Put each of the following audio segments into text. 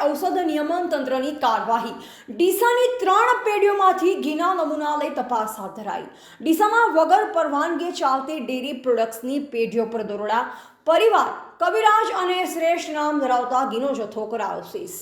ઔષધ નિયમન તંત્રની કાર્યવાહી। ડીસાની 3 પેઢીઓમાંથી ઘીના નમૂના લઈ તપાસ હાથ ધરાઈ। ડીસામાં વગર પરવાનગીએ ચાલતી ડેરી પ્રોડક્ટ્સની પેઢીઓ પર દરોડા। પરિવાર કવિરાજ અને શ્રેષ્ઠ નામ ધરાવતા ઘીનો જથ્થો કરાયો સીઝ।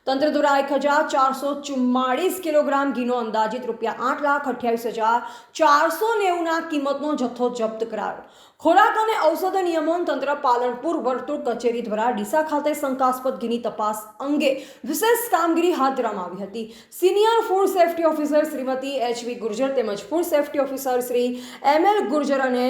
તંત્ર દ્વારા 1444 કિલોગ્રામ ઘીનો અંદાજિત ₹8,28,490 કિંમતનો જથ્થો જપ્ત કરાયો। ખોરાક અને ઔષધ નિયમન તંત્ર પાલનપુર વર્તુળ કચેરી દ્વારા ડીસા ખાતે શંકાસ્પદ ઘીની તપાસ અંગે વિશેષ કામગીરી હાથ ધરવામાં આવી હતી। Senior food safety officer Shrimati H V. Gurjar તેમજ food safety officer Shri M L. Gurjar અને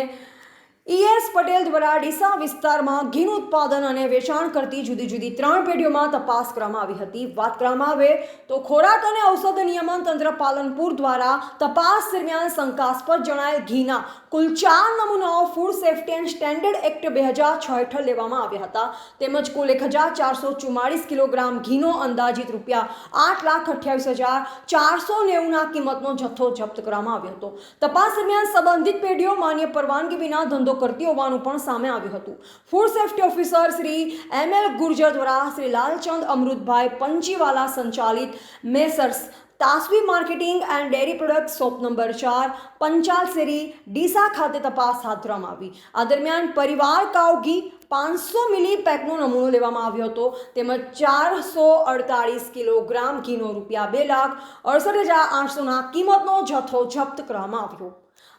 E.S. પટેલ દ્વારા ડીસા વિસ્તારમાં ઘીનું ઉત્પાદન અને વેચાણ કરતી જુદી જુદી 3 પેઢીઓમાં તપાસ કરવામાં આવી હતી। વાત કરવામાં આવે તો ખોરાક અને ઔષધ નિયમન તંત્ર પાલનપુર દ્વારા તપાસ દરમિયાન શંકાસ્પદ જણાયેલ ઘીના કુલ 4 નમૂનાઓ food safety and standard act 2006 હેઠળ લેવામાં આવ્યા હતા। તેમજ કુલ 1444 કિલોગ્રામ ઘીનો અંદાજિત ₹8,28,490 કિંમતનો જથ્થો જપ્ત કરવામાં આવ્યો હતો। તપાસ દરમિયાન સંબંધિત પેઢીઓ માન્ય પરવાનગી વિના ધંધો કરતી હોવાનું પણ સામે આવ્યું હતું। Food safety officer Shri M L. Gurjar દ્વારા શ્રી લાલચંદ અમૃતભાઈ પંચીવાલા સંચાલિત messrs Tasvi marketing and dairy product shop number 4 Panchal શેરી ડીસા ખાતે તપાસ હાથ ધરવામાં આવી। આ દરમિયાન પરિવાર કાઉ ઘી 500 મિલી પેકનો નમૂનો લેવામાં આવ્યો હતો। તેમજ 448 કિલોગ્રામ ઘીનો ₹2,68,800 કિંમતનો જથ્થો જપ્ત કરવામાં આવ્યો।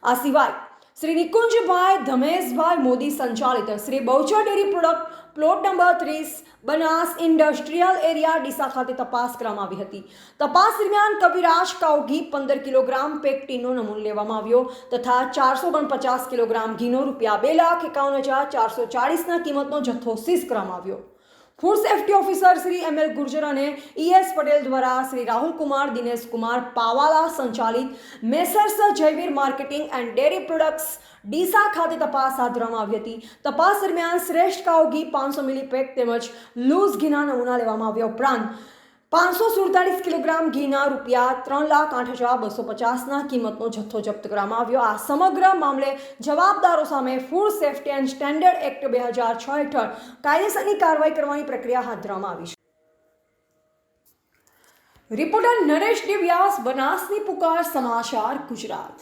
આ સિવાય શ્રી નિકુંજભાઈ ધમેશભાઈ મોદી સંચાલિત Shri Bahuchar dairy product plot number 30 Banas industrial area Deesa ખાતે તપાસ કરવામાં આવી હતી। તપાસ દરમિયાન કવિરાજ કાઉ ઘી 15 કિલોગ્રામ પેક ટીનનો નમૂનો લેવામાં આવ્યો તથા 449 કિલોગ્રામ ઘીનો ₹2,51,440 કિંમતનો જથ્થો સીઝ કરવામાં આવ્યો। Food safety officer Shri M L. Gurjar અને E.S. પટેલ દ્વારા શ્રી રાહુલ કુમાર દિનેશ કુમાર પાવાલા સંચાલિત Messrs Jayveer marketing and dairy products Deesa ખાતે તપાસ હાથ ધરવામાં આવી હતી। તપાસ દરમિયાન શ્રેષ્ઠ કાઉ ઘી 500 મિલી પેક તેમજ લૂઝ ઘીના નમૂના લેવામાં આવ્યા ઉપરાંત 547 કિલોગ્રામ ઘીના ₹3,08,250 કિંમતનો જથ્થો જપ્ત કરવામાં આવ્યો। આ સમગ્ર મામલે જવાબદારો સામે food safety and standard act 2006 હેઠળ કાયદેસરની કાર્યવાહી કરવાની પ્રક્રિયા હાથ ધરવામાં આવી છે। રિપોર્ટર નરેશ ડી વ્યાસ, બનાસની પુકાર, સમાચાર ગુજરાત।